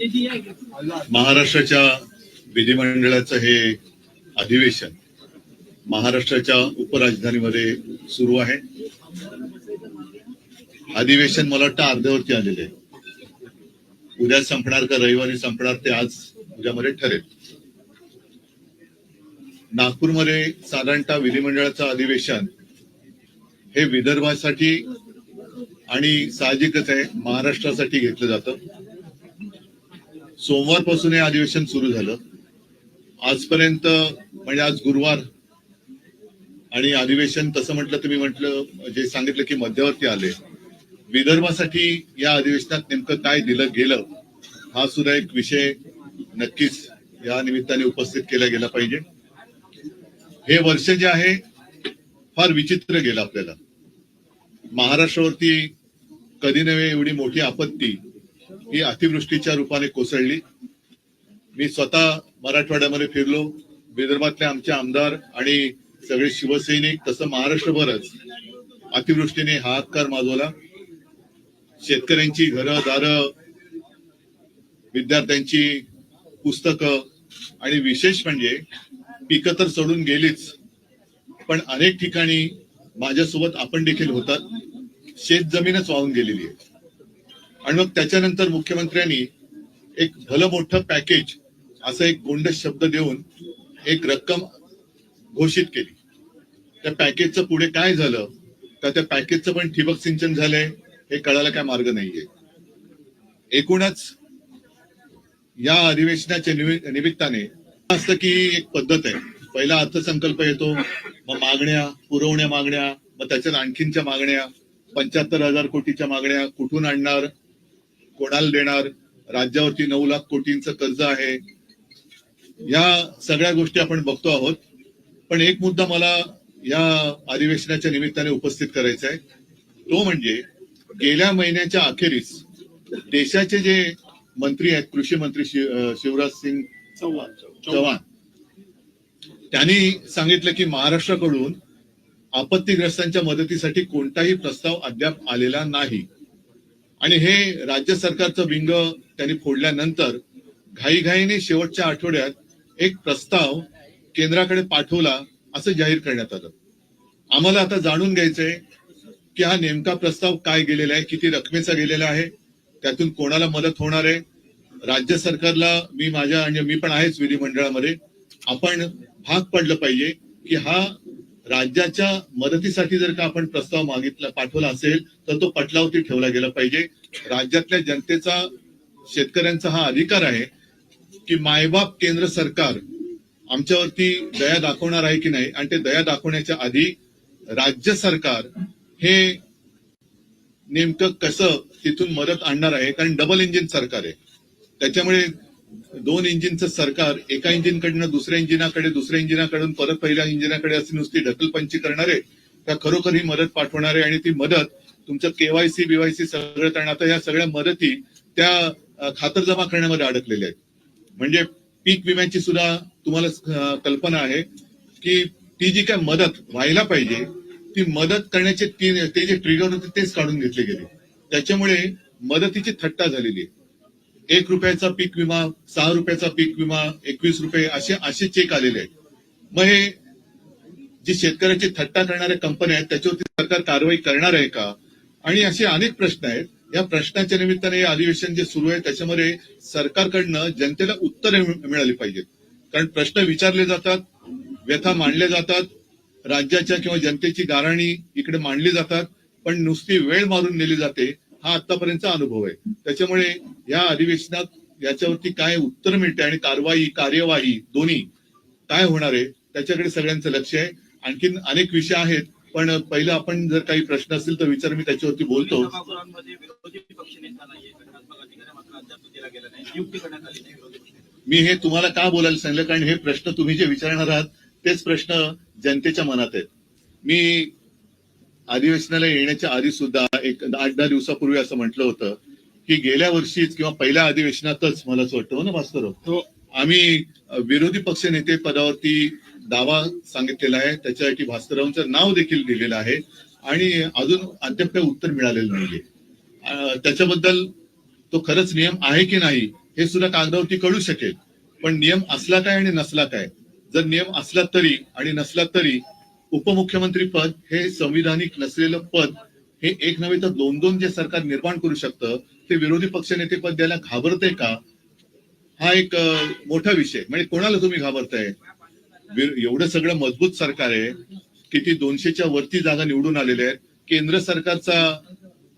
महाराष्ट्राच्या विधिमंडळाचं हे अधिवेशन महाराष्ट्राच्या उपराजधानीमध्ये सुरू आहे. अधिवेशन मला वाटतं अर्ध्यावरती आलेले आहे. उद्या संपणार का रविवारी संपणार ते आज उद्यामध्ये ठरेल. नागपूरमध्ये साधारणतः विधिमंडळाचं अधिवेशन हे विदर्भासाठी आणि साहजिकच आहे महाराष्ट्रासाठी घेतलं जातं. सोमवारपासून हे अधिवेशन सुरू झालं. आजपर्यंत म्हणजे आज गुरुवार आणि अधिवेशन तसं म्हटलं तुम्ही म्हटलं जे सांगितलं की मध्यवर्ती आले. विदर्भासाठी या अधिवेशनात नेमकं काय दिलं गेलं हा सुद्धा एक विषय नक्कीच या निमित्ताने उपस्थित केला गेला पाहिजे. हे वर्ष जे आहे फार विचित्र गेलं आपल्याला. महाराष्ट्रावरती कधी नव्हे एवढी मोठी आपत्ती ही अतिवृष्टीच्या रूपाने कोसळली. मी स्वतः मराठवाड्यामध्ये फिरलो. विदर्भातले आमचे आमदार आणि सगळे शिवसैनिक तसं महाराष्ट्रभरच अतिवृष्टीने हाहाकार माजवला. शेतकऱ्यांची घरं दारं, विद्यार्थ्यांची पुस्तकं आणि विशेष म्हणजे पिकं तर सोडून गेलीच, पण अनेक ठिकाणी माझ्यासोबत आपण देखील होतात, शेत जमीनच वाहून गेलेली आहे. आणि मग त्याच्यानंतर मुख्यमंत्र्यांनी एक भलं मोठं पॅकेज असं एक गोंड शब्द देऊन एक रक्कम घोषित केली. त्या पॅकेजचं पुढे काय झालं का त्या पॅकेजचं पण ठिबक सिंचन झालंय हे कळायला काय मार्ग नाहीये. एकूणच या अधिवेशनाच्या निमित्ताने असतं की एक पद्धत आहे. पहिला अर्थसंकल्प येतो, मग मागण्या पुरवण्या मागण्या, मग त्याच्यात आणखीनच्या मागण्या, 75,000 कोटीच्या मागण्या कुठून आणणार, कोणाला देणार, राज्यावरती 9 लाख कोटींचं कर्ज आहे. या सगळ्या गोष्टी आपण बघतो आहोत. पण एक मुद्दा मला या अधिवेशनाच्या निमित्ताने उपस्थित करायचा आहे. तो म्हणजे गेल्या महिन्याच्या अखेरीस देशाचे जे मंत्री आहेत, कृषी मंत्री शिवराज सिंग चौहान, त्यांनी सांगितलं की महाराष्ट्राकडून आपत्तीग्रस्तांच्या मदतीसाठी कोणताही प्रस्ताव अद्याप आलेला नाही. आणि हे राज्य सरकारचं विंग त्यांनी फोडल्यानंतर घाईघाईने शेवटच्या आठवड्यात एक प्रस्ताव केंद्राकडे पाठवला असं जाहीर करण्यात आलं. आम्हाला आता जाणून घ्यायचंय की हा नेमका प्रस्ताव काय गेलेला आहे, किती रकमेचा गेलेला आहे, त्यातून कोणाला मदत होणार आहे. राज्य सरकारला मी पण आहेच विधिमंडळामध्ये, आपण भाग पडलं पाहिजे की हा राज्याच्या मदतीसाठी जर का आपण प्रस्ताव पाठवला असेल तर तो पटलावरती ठेवला गेला पाहिजे. राज्यातल्या जनतेचा, शेतकऱ्यांचा हा अधिकार आहे की मायबाप केंद्र सरकार आमच्यावरती दया दाखवणार आहे की नाही, आणि ते दया दाखवण्याच्या आधी राज्य सरकार हे नेमकं कसं तिथून मदत आणणार आहे. कारण डबल इंजिन सरकार आहे, त्याच्यामुळे 2 इंजिनचं सरकार एका इंजिनकडनं दुसऱ्या इंजिनाकडे, दुसऱ्या इंजिनाकडून परत पहिल्या इंजिनाकडे अशी नुसती ढकलपंची करणारे त्या खरोखर ही मदत पाठवणारे. आणि ती मदत तुमचं केवायसी बीवायसी सगळं करणं, आता या सगळ्या मदती त्या खातर जमा करण्यामध्ये अडकलेल्या आहेत. म्हणजे पीक विम्याची सुद्धा तुम्हाला कल्पना आहे की ती जी काय मदत व्हायला पाहिजे ती मदत करण्याचे ते जे ट्रिगर होते तेच काढून घेतले गेले. त्याच्यामुळे मदतीची थट्टा झालेली आहे. 1 रुपयाचा पीक विमा, 6 रुपयाचा पीक विमा, 21 रुपये असे चेक आलेले आहेत. मग हे जी शेतकऱ्याची थट्टा करणाऱ्या कंपन्या आहेत त्याच्यावरती सरकार कारवाई करणार आहे का, आणि असे अनेक प्रश्न आहेत. या प्रश्नाच्या निमित्ताने हे अधिवेशन जे सुरू आहे त्याच्यामध्ये सरकारकडनं जनतेला उत्तरे मिळाली पाहिजेत. कारण प्रश्न विचारले जातात, व्यथा मांडल्या जातात, राज्याच्या किंवा जनतेची गाऱ्हाणी इकडे मांडली जातात, पण नुसती वेळ मारून नेली जाते. हा आतापर्यंतचा अनुभव आहे. त्याच्यामुळे या अधिवेशनात याच्यावरती काय उत्तर मिळते आणि कार्यवाही दोन्ही काय होणार आहे त्याच्याकडे सगळ्यांचं लक्ष आहे. आणखीन अनेक विषय आहेत, पण पहिलं आपण जर काही प्रश्न असतील तर विचार, मी त्याच्यावरती बोलतो. मी हे तुम्हाला का बोलायला सांगितलं कारण हे प्रश्न तुम्ही जे विचारणार आहात तेच प्रश्न जनतेच्या मनात आहेत. मी अधिवेशनाला येण्याच्या आधी सुद्धा एक 8-10 दिवसापूर्वी असं म्हटलं होतं की गेल्या वर्षीच किंवा पहिल्या अधिवेशनातच मला असं वाटतं ना भास्करराव, आम्ही विरोधी पक्ष नेते पदावरती दावा सांगितलेला आहे. त्याच्यासाठी भास्कररावांचं नाव देखील दिलेलं आहे आणि अजून अद्याप काही उत्तर मिळालेलं नाहीये. त्याच्याबद्दल तो खरंच नियम आहे की नाही हे सुद्धा कागदावरती कळू शकेल. पण नियम असला काय आणि नसला काय, जर नियम असला तरी आणि नसला तरी उपमुख्यमंत्री पद हे संविधानिक नसलेलं पद हे एक नव्हे तर दोन दोन जे सरकार निर्माण करू शकतं ते विरोधी पक्षनेते पद द्यायला घाबरते का, हा एक मोठा विषय. म्हणजे कोणाला तुम्ही घाबरताय? एवढं सगळं मजबूत सरकार आहे, किती 200च्या वरती जागा निवडून आलेल्या आहेत, केंद्र सरकारचा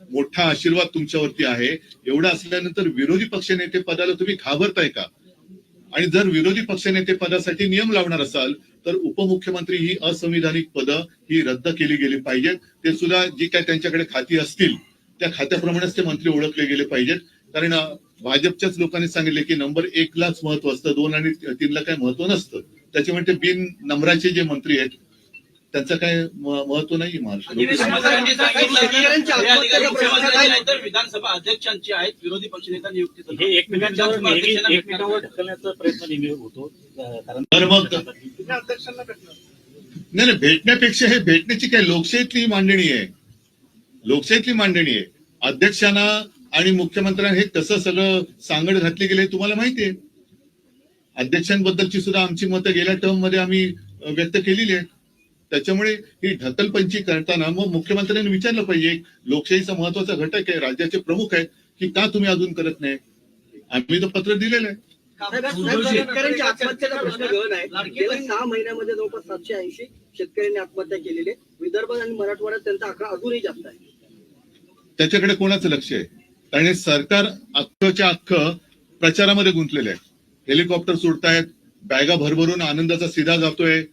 मोठा आशीर्वाद तुमच्यावरती आहे. एवढं असल्यानंतर विरोधी पक्षनेते पदाला तुम्ही घाबरताय का? आणि जर विरोधी पक्षनेते पदासाठी नियम लावणार असाल तर उपमुख्यमंत्री ही असंविधानिक पदं ही रद्द केली गेली पाहिजेत. ते सुद्धा जी काय त्यांच्याकडे खाती असतील त्या खात्याप्रमाणेच ते मंत्री ओळखले गेले पाहिजेत. कारण भाजपच्याच लोकांनी सांगितले की नंबर 1लाच महत्व असतं, 2 आणि 3ला काही महत्व नसतं. त्याच्यामुळे ते बिन नंबराचे जे मंत्री आहेत त्यांचं काय महत्व नाही महाराष्ट्र. विधानसभा अध्यक्षांची आहेत, विरोधी पक्षनेता नियुक्ती हे एकमेकांवर ढकलण्याचा प्रयत्न नेहमी होतो. कारण तर मग नाही भेटण्यापेक्षा हे भेटण्याची काय लोकशाहीतली मांडणी आहे, लोकशाहीतली मांडणी आहे. अध्यक्षांना आणि मुख्यमंत्र्यांना हे कसं सगळं सांगड घातली गेले तुम्हाला माहितीये. अध्यक्षांबद्दलची सुद्धा आमची मतं गेल्या टर्म मध्ये आम्ही व्यक्त केलेली आहेत. त्याच्यामुळे ही ढकलपंची करताना मग मुख्यमंत्र्यांनी विचारलं पाहिजे, लोकशाहीचा महत्वाचा घटक आहे, राज्याचे प्रमुख आहेत, की का तुम्ही अजून करत नाही. आम्ही तर पत्र दिलेलं आहे. शेतकऱ्यांच्या आत्महत्येचा प्रश्न गहन आहे. गेल्या 6 महिन्यामध्ये जवळपास 780 शेतकऱ्यांनी आत्महत्या केलेली आहे. विदर्भ आणि मराठवाड्यात त्यांचा आकडा अजूनही जास्त आहे. त्याच्याकडे कोणाचं लक्ष आहे? कारण हे सरकार अख्खच्या अख्खं प्रचारामध्ये गुंतलेलं आहे. हेलिकॉप्टर सुटतायत, बॅगा भरभरून आनंदाचा सीधा जातोय.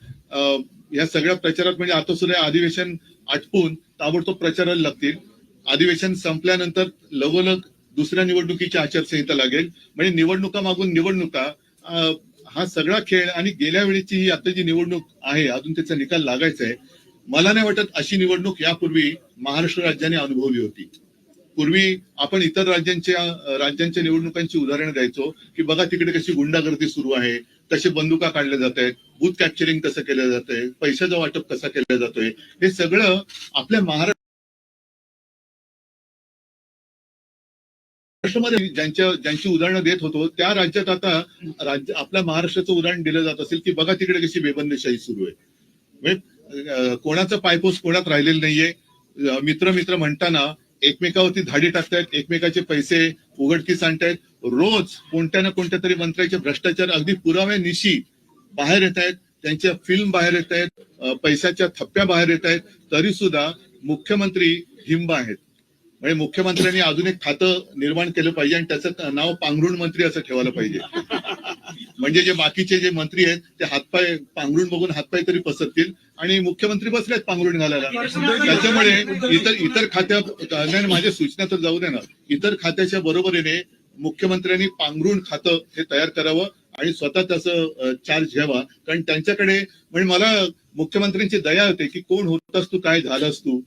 या सगळ्या प्रचारात म्हणजे आता सुद्धा अधिवेशन आटपून ताबडतोब प्रचाराला लागतील. अधिवेशन संपल्यानंतर लगोलग दुसऱ्या निवडणुकीची आचारसंहिता लागेल. म्हणजे निवडणुका मागून निवडणुका, हा सगळा खेळ. आणि गेल्या वेळेची ही आता जी निवडणूक आहे अजून त्याचा निकाल लागायचा आहे. मला नाही वाटत अशी निवडणूक यापूर्वी महाराष्ट्र राज्याने अनुभवली होती. पूर्वी आपण इतर राज्यांच्या निवडणुकांची उदाहरणं द्यायचो की बघा तिकडे कशी गुंडागर्दी सुरू आहे, कसे बंदुका काढल्या जात आहेत, बूथ कॅप्चरिंग कसं केलं जात आहे, पैशाचं वाटप कसं केलं जातोय. हे सगळं आपल्या महाराष्ट्रामध्ये ज्यांची उदाहरणं देत होतो त्या राज्यात आता आपल्या महाराष्ट्राचं उदाहरण दिलं जात असेल की बघा तिकडे कशी बेबंदीशाही सुरू आहे. म्हणजे कोणाचं पायपोस कोणात राहिलेलं नाहीये. मित्र मित्र म्हणताना एकमेकावरती धाडी टाकतायत, एकमेकाचे पैसे उघडकीस आणतायत. रोज कोणत्या ना कोणत्या तरी मंत्र्याचे भ्रष्टाचार अगदी पुराव्यानिशी बाहेर येत आहेत, त्यांच्या फिल्म बाहेर येत आहेत, पैशाच्या थप्प्या बाहेर येत आहेत. तरी सुद्धा मुख्यमंत्री हिंब आहेत. म्हणजे मुख्यमंत्र्यांनी अजून एक खातं निर्माण केलं पाहिजे आणि त्याचं नाव पांघरुण मंत्री असं ठेवायला पाहिजे. म्हणजे जे बाकीचे जे मंत्री आहेत ते हातपाय पांघरुण बघून हातपाय तरी पसरतील आणि मुख्यमंत्री बसलेत पांघरुण घालायला. त्याच्यामुळे इतर खात्या माझ्या सूचना तर जाऊ दे ना, इतर खात्याच्या बरोबरीने मुख्यमंत्र्यांनी पांघरुण खातं हे तयार करावं आणि स्वतः त्याचं चार्ज घ्यावा. कारण त्यांच्याकडे म्हणजे मला मुख्यमंत्र्यांची दया होते की कोण होतास तू, काय झालास तू,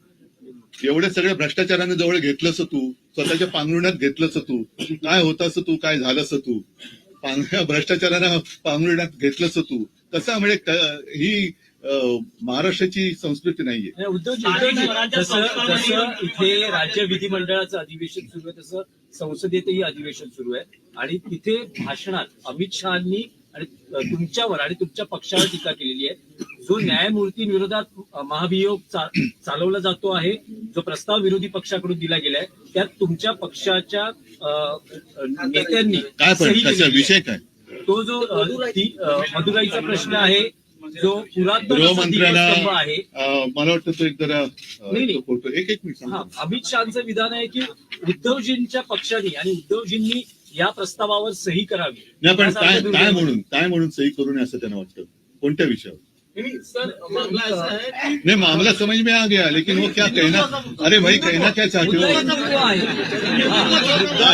एवढे सगळ्या भ्रष्टाचाराने जवळ घेतलंस तू, स्वतःच्या पांघरुणात घेतलंस तू, काय होतास तू, काय झालंस तू, भ्रष्टाचारानं पांघरुणात घेतलंस तू. तसं म्हणजे ही महाराष्ट्राची संस्कृती नाहीये. जसं इथे राज्य विधिमंडळाचं अधिवेशन सुरू आहे तसं संसदेतही अधिवेशन सुरू आहे आणि तिथे भाषणात अमित शहानी आणि तुमच्यावर आणि तुमच्या पक्षावर टीका केलेली आहे. जो न्यायमूर्तींविरोधात महाभियोग चालवला जातो आहे, जो प्रस्ताव विरोधी पक्षाकडून दिला गेलाय, त्यात तुमच्या पक्षाच्या नेत्यांनी काय विषय काय, तो जो मदुराईचा प्रश्न आहे, जो गृहमंत्र्यांना आहे, मला वाटतं तो एक जरा एक मिनिट. अमित शहाचं विधान आहे की उद्धवजींच्या पक्षाने आणि उद्धवजींनी या प्रस्तावावर सही करावी. नाही पण काय म्हणून सही करू नये असं त्यांना वाटतं. कोणत्या विषयावर? नहीं मामला समझ में आ गया, लेकिन वो क्या कहना, अरे भाई कहना क्या चाहते हो,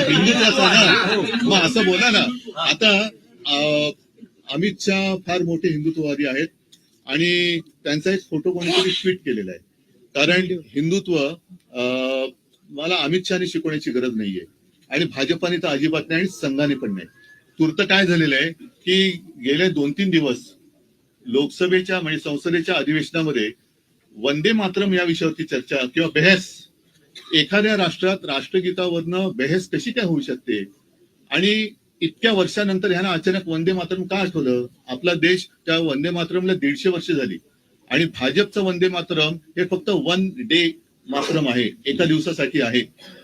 हिंदुत्वाचा ना मग असं बोला ना. आता अमित शाह फार मोठे हिंदुत्ववादी आहेत आणि त्यांचा एक फोटो कोणीतरी ट्विट केलेला आहे. कारण हिंदुत्व मला अमित शहाने शिकवण्याची गरज नाहीये आणि भाजपाने तर अजिबात नाही आणि संघाने पण नाही. तूर्त काय झालेलं आहे की गेले 2-3 दिवस लोकसभेच्या म्हणजे संसदेच्या अधिवेशनामध्ये वंदे मातरम या विषयावरती चर्चा किंवा बहस, एखाद्या राष्ट्रात राष्ट्रगीतावरनं बहस कशी काय होऊ शकते. आणि इतक्या वर्षानंतर ह्यांना अचानक वंदे मातरम का आठवलं? आपला देश त्या वंदे मातरमला 150 वर्ष झाली आणि भाजपचं वंदे मातरम हे फक्त 1 डे मातरम आहे, एका दिवसासाठी आहे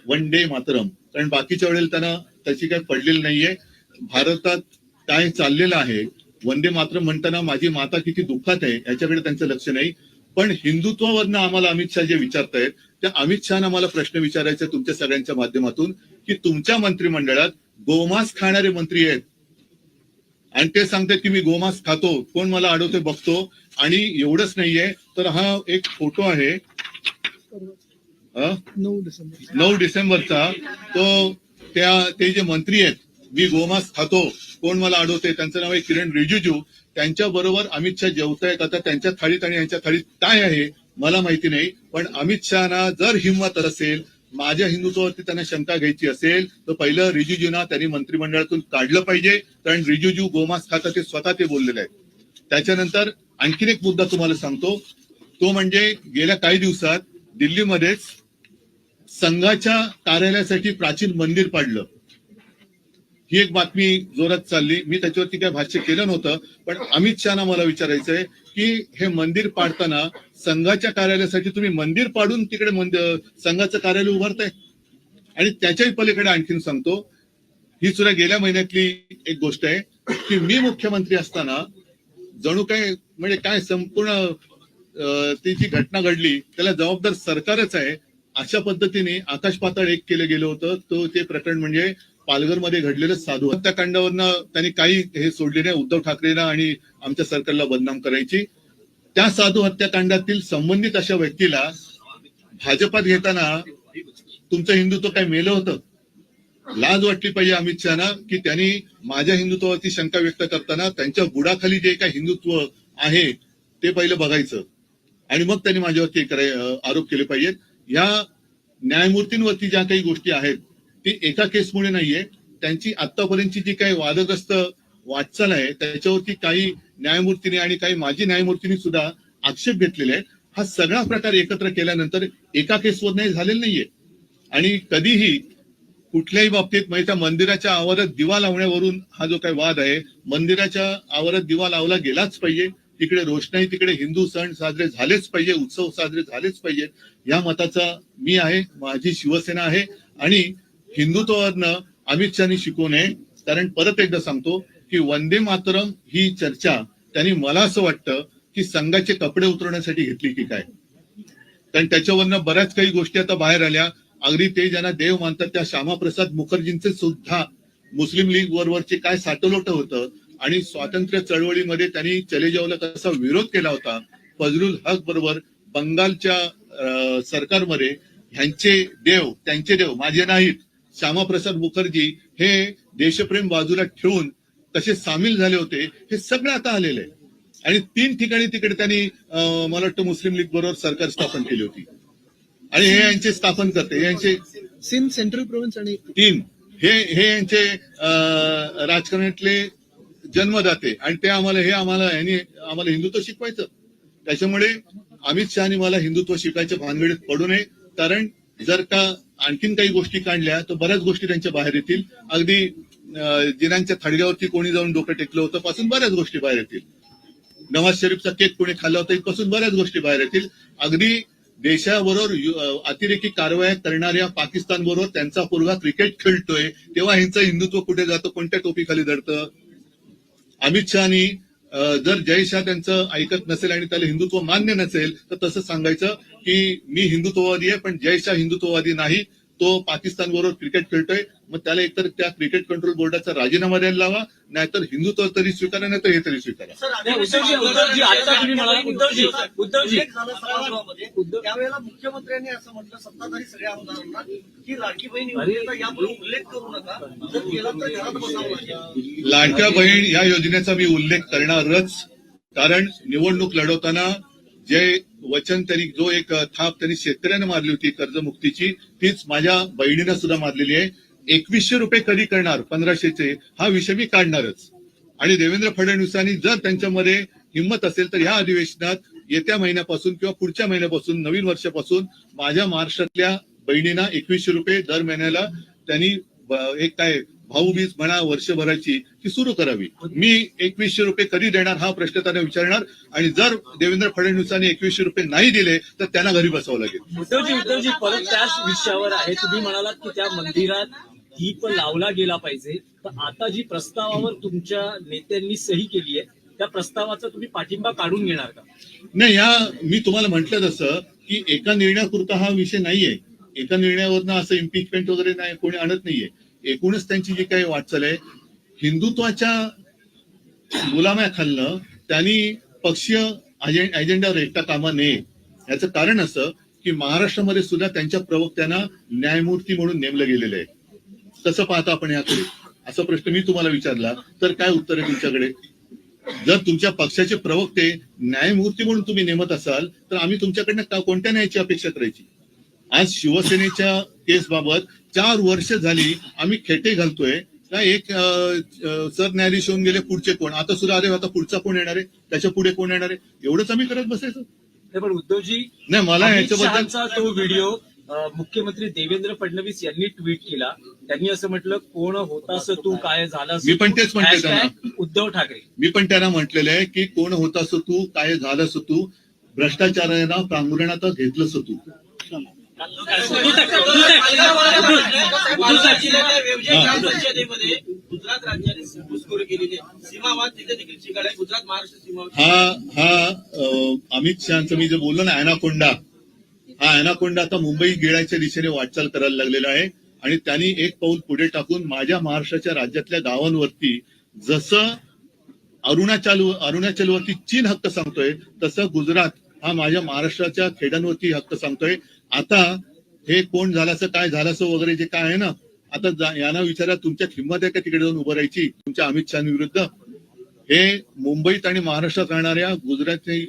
1 डे मातरम. कारण बाकीच्या वेळेला त्यांना त्याची काही पडलेली नाहीये. भारतात काय चाललेलं आहे, वंदे मातरम म्हणताना माझी माता किती दुःखात आहे याच्याकडे त्यांचं लक्ष नाही. पण हिंदुत्वावरनं आम्हाला अमित शहा जे विचारतायत त्या अमित शहाना मला प्रश्न विचारायचा तुमच्या सगळ्यांच्या माध्यमातून की तुमच्या मंत्रिमंडळात गोमांस खाणारे मंत्री आहेत आणि ते सांगतात की मी गोमांस खातो, कोण मला अडवते बघतो. आणि एवढंच नाहीये तर हा एक फोटो आहे 9 डिसेंबरचा, तो ते जे मंत्री आहेत मी गोमांस खातो कोण मला अडवते, त्यांचं नाव आहे किरण रिजिजू. त्यांच्या बरोबर अमित शहा जेवतायत. आता त्यांच्या थाळीत आणि यांच्या थाळीत काय आहे मला माहिती नाही, पण अमित शहाना जर हिंमत असेल, माझ्या हिंदुत्वावरती त्यांना शंका घ्यायची असेल तर पहिलं रिजिजूंना त्यांनी मंत्रिमंडळातून काढलं पाहिजे, कारण रिजिजू गोमांस खातात ते स्वतः ते बोललेले आहेत. त्याच्यानंतर आणखीन एक मुद्दा तुम्हाला सांगतो, तो म्हणजे गेल्या काही दिवसात दिल्लीमध्येच संघाच्या कार्यालयासाठी प्राचीन मंदिर पाडलं. ही एक बातमी जोरात चालली. मी त्याच्यावरती काय भाष्य केलं नव्हतं, पण अमित शहाना मला विचारायचंय की हे मंदिर पाडताना संघाच्या कार्यालयासाठी तुम्ही मंदिर पाडून तिकडे संघाचं कार्यालय उभारताय. आणि त्याच्याही पलीकडे आणखीन सांगतो, ही सुद्धा गेल्या महिन्यातली एक गोष्ट आहे की मी मुख्यमंत्री असताना जणू काय म्हणजे काय संपूर्ण ती जी घटना घडली त्याला जबाबदार सरकारच आहे अशा पद्धतीने आकाश पाताळ एक केलं गेलं होतं. तो ते प्रकरण म्हणजे पालघरमध्ये घडलेलं साधू हत्याकांडावरनं त्यांनी काही हे सोडले नाही उद्धव ठाकरेंना आणि आमच्या सरकारला बदनाम करायची. त्या साधू हत्याकांडातील संबंधित अशा व्यक्तीला भाजपात घेताना तुमचं हिंदुत्व काय मेलं होतं? लाज वाटली पाहिजे अमित शहाना की त्यांनी माझ्या हिंदुत्वावरती शंका व्यक्त करताना त्यांच्या बुडाखाली जे काही हिंदुत्व आहे ते पहिलं बघायचं आणि मग त्यांनी माझ्यावरती आरोप केले पाहिजेत. या न्यायमूर्तींवरती ज्या काही गोष्टी आहेत ती एका केसमुळे नाहीये, त्यांची आतापर्यंतची जी काही वादग्रस्त वाटचाल आहे त्याच्यावरती काही न्यायमूर्तींनी आणि काही माजी न्यायमूर्तींनी सुद्धा आक्षेप घेतलेले आहेत. हा सगळा प्रकार एकत्र केल्यानंतर एका केसवर नाही झालेला नाहीये. आणि कधीही कुठल्याही बाबतीत म्हणजे त्या मंदिराच्या आवारात दिवा लावण्यावरून हा जो काही वाद आहे, मंदिराच्या आवारात दिवा लावला गेलाच पाहिजे, तिकडे रोषणाई, तिकडे हिंदू सण साजरे झालेच पाहिजे, उत्सव साजरे झालेच पाहिजेत, या मताचा मी आहे, माझी शिवसेना आहे. आणि हिंदुत्वावरनं अमित शहानी शिकू नये, कारण परत एकदा सांगतो की वंदे मातरम ही चर्चा त्यांनी मला असं वाटतं की संघाचे कपडे उतरवण्यासाठी घेतली की काय, कारण त्याच्यावरनं बऱ्याच काही गोष्टी आता बाहेर आल्या. अगदी ते ज्यांना देव मानतात त्या श्यामाप्रसाद मुखर्जींचे सुद्धा मुस्लिम लीग बरोबरचे काय साटलोट होतं आणि स्वातंत्र्य चळवळीमध्ये त्यांनी चले जावला कसा विरोध केला होता. फजलुल हक बरोबर बंगालच्या सरकारमध्ये ह्यांचे देव त्यांचे देव माझे नाहीत, श्यामाप्रसाद मुखर्जी हे देशप्रेम बाजूला ठेवून तसे सामील झाले होते. हे सगळं आता आलेलं आहे. आणि 3 ठिकाणी तिकडे त्यांनी मला वाटतं मुस्लिम लीग बरोबर सरकार स्थापन केली होती आणि हे यांचे स्थापन करते, यांचे सिंध सेंट्रल प्रोव्हिन्स आणि 3 हे यांचे राजकारणातले जन्मदाते आणि ते आम्हाला हिंदुत्व शिकवायचं. त्याच्यामुळे अमित शहानी मला हिंदुत्व शिकायच्या भानगडीत पडू नये, कारण जर का आणखीन काही गोष्टी काढल्या तर बऱ्याच गोष्टी त्यांच्या बाहेर येतील. अगदी जिनांच्या थडग्यावरती कोणी जाऊन डोकं टेकलं होतं पासून बऱ्याच गोष्टी बाहेर येतील. नवाज शरीफचा केक कोणी खाल्ला होता इथपासून बऱ्याच गोष्टी बाहेर येतील. अगदी देशाबरोबर अतिरेकी कारवाया करणाऱ्या पाकिस्तान बरोबर त्यांचा पोरगा क्रिकेट खेळतोय तेव्हा ह्यांचं हिंदुत्व कुठे जातं, कोणत्या टोपीखाली दडतं. अमित शहानी जर जय शाह त्यांचं ऐकत नसेल आणि त्याला हिंदुत्व मान्य नसेल तर तसं सांगायचं की मी हिंदुत्ववादी आहे पण जय शाह हिंदुत्ववादी नाही, तो पाकिस्तान बरोबर क्रिकेट खेळतोय. मग त्याला एकतर त्या क्रिकेट कंट्रोल बोर्डाचा राजीनामा द्यायला लावा, नाहीतर हिंदुत्व तरी स्वीकारा, नाही तर हे तरी स्वीकारा. उद्धवजी आता तुम्ही मला उद्धवजी त्यावेळेला मुख्यमंत्र्यांनी असं म्हटलं सत्ताधारी सगळ्या आमदारांना की लाडकी बहीण योजनेचा यापुढे उल्लेख करू नका, जर केला तर घरात बसावं लागेल. लाडक्या बहीण या योजनेचा मी उल्लेख करणारच, कारण निवडणूक लढवताना जे वचन त्यांनी जो एक थाप त्यांनी शेतकऱ्यांना मारली होती कर्जमुक्तीची, तीच माझ्या बहिणीनं सुद्धा मारलेली आहे. 2100 रुपये कधी करणार 1500चे हा विषय मी काढणारच. आणि देवेंद्र फडणवीसांनी जर त्यांच्यामध्ये हिंमत असेल तर या अधिवेशनात येत्या महिन्यापासून किंवा पुढच्या महिन्यापासून नवीन वर्षापासून माझ्या महाराष्ट्रातल्या बहिणींना 2100 रुपये दर महिन्याला त्यांनी एक काय भाऊबीज म्हणा वर्षभराची ती सुरू करावी. मी 2100 रुपये कधी देणार हा प्रश्न त्यांना विचारणार, आणि जर देवेंद्र फडणवीसांनी 2100 रुपये नाही दिले तर त्यांना घरी बसावं लागेल. उद्धवजी परत त्याच विषयावर आहे. तुम्ही म्हणालात की त्या मंदिरात दीप लावला गेला पाहिजे, तर आता जी प्रस्तावावर तुमच्या नेत्यांनी सही केली आहे त्या प्रस्तावाचा तुम्ही पाठिंबा काढून घेणार का? नाही, मी तुम्हाला म्हटलं तसं की एका निर्णयापुरता हा विषय नाहीये. एका निर्णयावरनं असं इम्पिचमेंट वगैरे नाही कोणी आणत नाहीये. एकूणच त्यांची जी काही वाटचाल आहे हिंदुत्वाच्या गुलाम्याखालनं त्यांनी पक्षीय अजेंडावर एकटा कामा नये. याचं कारण असं की महाराष्ट्रामध्ये सुद्धा त्यांच्या प्रवक्त्यांना न्यायमूर्ती म्हणून नेमलं गेलेलं आहे. कसं पाहता आपण याकडे? असा प्रश्न मी तुम्हाला विचारला तर काय उत्तर आहे तुमच्याकडे? जर तुमच्या पक्षाचे प्रवक्ते न्यायमूर्ती म्हणून तुम्ही नेमत असाल तर आम्ही तुमच्याकडनं कोणत्या न्यायाची अपेक्षा करायची? आज शिवसेनेच्या केसबाबत 4 वर्ष झाली आम्ही खेटे घालतोय. काय एक सरन्यायाधीश होऊन गेले, पुढचे कोण? आता सुद्धा अरे आता पुढचा कोण येणार आहे, त्याच्या पुढे कोण येणार आहे, एवढंच आम्ही करत बसायचं? पण उद्धवजी, नाही, मला अमित याच्याबद्दल शहाचा तो व्हिडिओ मुख्यमंत्री देवेंद्र फडणवीस यांनी ट्विट केला. त्यांनी असं म्हटलं, कोण होतास तू, काय झालास मी पण तेच म्हणते त्यांना. # उद्धव ठाकरे. मी पण त्यांना म्हटलेलं आहे की कोण होतास तू, काय झालास तू, भ्रष्टाचारांना पांघरुणात घेतलंस तू. ग्रामपंचायतीमध्ये गुजरात राज्याने घुसखोरी केलेली आहे. सीमावाद तिथे देखील चिघाड आहे. गुजरात महाराष्ट्र सीमावाद हा अमित शहाचं मी जे बोललो ना अॅनाकोंडा, हा अॅनाकोंडा आता मुंबई गिळायच्या दिशेने वाटचाल करायला लागलेला आहे. आणि त्यांनी एक पाऊल पुढे टाकून माझ्या महाराष्ट्राच्या राज्यातल्या गावांवरती जसं अरुणाचलवरती चीन हक्क सांगतोय तसं गुजरात हा माझ्या महाराष्ट्राच्या खेड्यांवरती हक्क सांगतोय. आता हे कोण झालाचं काय झालाचं वगैरे जे काय आहे ना, आता यांना विचारा तुमच्या किंमत आहे का तिकडे जाऊन उभं राहायची तुमच्या अमित शहा विरुद्ध? हे मुंबईत आणि महाराष्ट्रात राहणाऱ्या गुजरातचे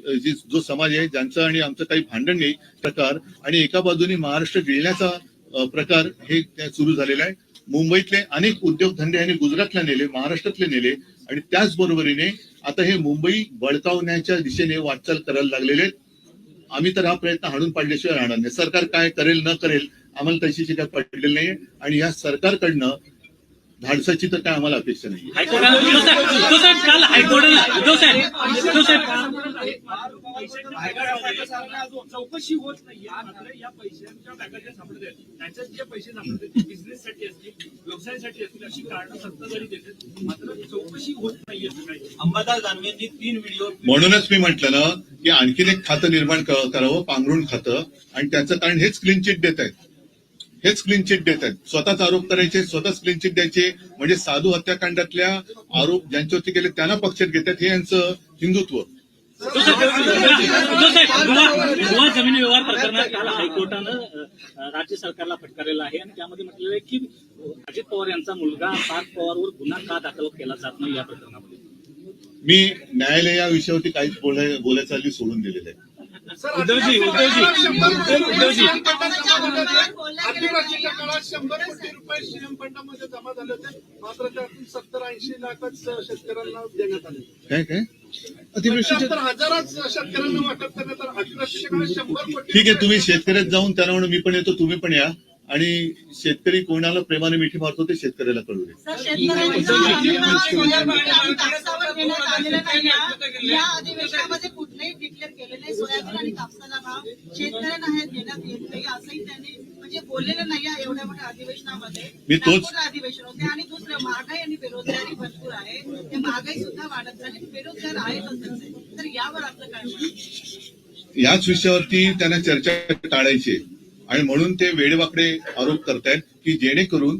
जो समाज आहे ज्यांचं आणि आमचं काही भांडण नाही प्रकार, आणि एका बाजूने महाराष्ट्र गिळण्याचा प्रकार हे सुरू झालेला आहे. मुंबईतले अनेक उद्योगधंदे यांनी गुजरातला नेले, महाराष्ट्रातले नेले, आणि त्याचबरोबरीने आता हे मुंबई बळकावण्याच्या दिशेने वाटचाल करायला लागलेले आहेत. आम्ही तर हा प्रयत्न हाणून पाडल्याशिवाय राहणार नाही. सरकार काय करेल न करेल आम्हाला तशी काय पडलेली नाहीये, आणि या सरकारकडनं धाडसाची तर काय आम्हाला अपेक्षा नाही. चौकशी होत नाहीये. या पैशांच्या बॅगा सापडत आहेत त्याच्यात जे पैसे सापडत आहेत ते बिझनेससाठी असतील, व्यवसायासाठी असतील अशी कारणं सत्ताधारी देतात. मात्र चौकशी होत नाहीये. अंबादास दानवेंनी 3 व्हिडिओ म्हणूनच मी म्हटलं ना की आणखीन एक खातं निर्माण करावं, पांघरुण खातं, आणि त्याचं कारण हेच क्लीन चिट देत आहेत. हेच क्लीन चिट देत आहेत. स्वतःच आरोप करायचे, स्वतःच क्लीन चिट द्यायचे, म्हणजे साधू हत्याकांडातल्या आरोप ज्यांच्यावरती केले त्यांना पक्षात घेतात. हे यांचं हिंदुत्व. गोवा जमिनी व्यवहार प्रकरणात काल हायकोर्टानं राज्य सरकारला फटकारलेलं आहे आणि त्यामध्ये म्हटलेलं आहे की अजित पवार यांचा मुलगा पार्थ पवारवर गुन्हा का दाखल केला जात नाही या प्रकरणामध्ये. मी न्यायालय या विषयावरती काहीच बोलायचं हल्ली सोडून दिलेलं आहे. उद्धवजी आदिवासीच्या काळात 100 कोटी रुपये सीएम फंडामध्ये जमा झाले होते, मात्र त्यातून 70-80 लाखच शेतकऱ्यांना देण्यात आले. काय अतिवृष्टीच्या हजारच शेतकऱ्यांना वाटप करण्यात आलं. आदिवासीच्या काळात 100 कोटी. ठीक आहे, तुम्ही शेतकऱ्यात जाऊन त्यांना म्हणून मी पण येतो, तुम्ही पण या, आणि शेतकरी कोणाला प्रेमाने मिठी मारतो ते शेतकऱ्याला कळू दे. या अधिवेशनामध्ये कुठलंही डिक्लेअर केलेलं नाही सोयाबीन आणि कापसाला भाव शेतकऱ्यांना हे देण्यात येत नाही असंही त्यांनी म्हणजे बोललेलं नाही. एवढ्या मोठ्या अधिवेशनामध्ये मी तोच अधिवेशन होते. आणि दुसरं महागाई आणि बेरोजगारी भरपूर आहे. ते महागाई सुद्धा वाढत झाली, बेरोजगार आहेतच. तर यावर आपलं काय? याच विषयावरती त्यांना चर्चा टाळायची, आणि म्हणून ते वेडेवाकडे आरोप करतायत की जेणेकरून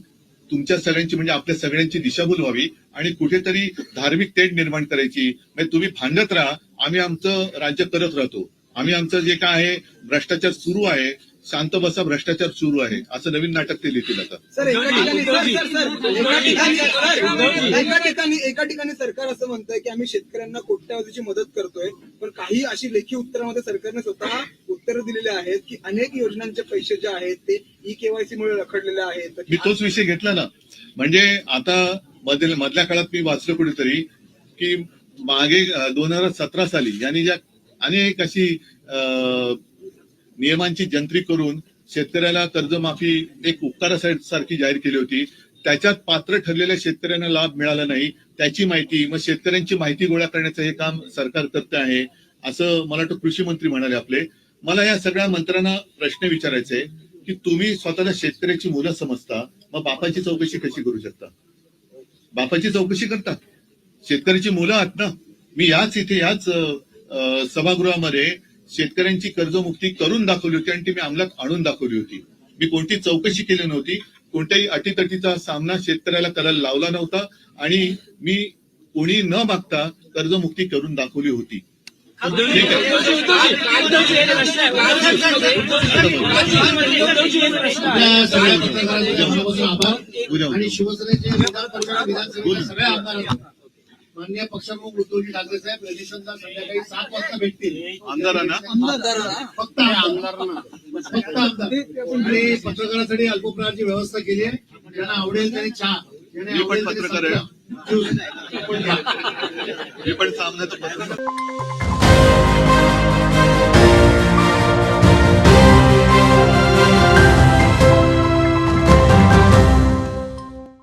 तुमच्या सगळ्यांची म्हणजे आपल्या सगळ्यांची दिशाभूल व्हावी आणि कुठेतरी धार्मिक तेढ निर्माण करायची. म्हणजे तुम्ही भांडत राहा, आम्ही आमचं राज्य करत राहतो, आम्ही आमचं जे काय आहे भ्रष्टाचार सुरू आहे, शांत बसा भ्रष्टाचार सुरू आहे, असं नवीन नाटक ते लिहितील आता. एका ठिकाणी सरकार असं म्हणतंय की आम्ही शेतकऱ्यांना कोट्यावधीची मदत करतोय, पण काही अशी लेखी उत्तरामध्ये सरकारने स्वतः उत्तर दिलेले आहेत की अनेक योजनांचे पैसे जे आहेत ते ई-केवायसी मुळे रखडलेले आहेत. मी तोच विषय घेतला ना. म्हणजे आता मधल्या काळात मी वाचलं कुठेतरी की मागे 2017 साली यांनी ज्या अनेक अशी नियमांची जंत्री करून शेतकऱ्याला कर्जमाफी एक उपकारासारखी जाहीर केली होती. त्याच्यात पात्र ठरलेल्या शेतकऱ्यांना लाभ मिळाला नाही त्याची माहिती, मग शेतकऱ्यांची माहिती गोळा करण्याचं हे काम सरकार करत आहे असं मला वाटतं कृषी मंत्री म्हणाले आपले. मला या सगळ्या मंत्र्यांना प्रश्न विचारायचे की तुम्ही स्वतःला शेतकऱ्याची मुलं समजता, मग बापाची चौकशी कशी करू शकता? बापाची चौकशी करता, शेतकऱ्याची मुलं आहात ना. मी याच सभागृहामध्ये शेतकऱ्यांची कर्जमुक्ती करून दाखवली होती आणि ती मी अंमलात आणून दाखवली होती. मी कोणती चौकशी केली नव्हती, कोणत्याही अटीतटीचा सामना शेतकऱ्याला करायला लावला नव्हता आणि मी कोणी न मागता कर्जमुक्ती करून दाखवली होती. ठीक आहे. आपल्या सगळ्या पत्रकारांच्या मनापासून आभार उद्या आणि शिवसेनेचे विधानसभेचे सगळ्या आमदारांना माननीय पक्षप्रमुख उद्धवजी ठाकरे साहेब रजिस्ट्रेशनला संध्याकाळी 7 वाजता भेटतील. आमदारांना फक्त आमदारांना, फक्त आमदार. आणि पत्रकारांसाठी अल्पप्रकारची व्यवस्था केली आहे. ज्यांना आवडेल त्यांनी चहा, ज्यांना मी पण आवडेल त्यांनी पत्रकार आहे. ज्यूस. पण घ्या. मी पण सामन्याचं पत्रकार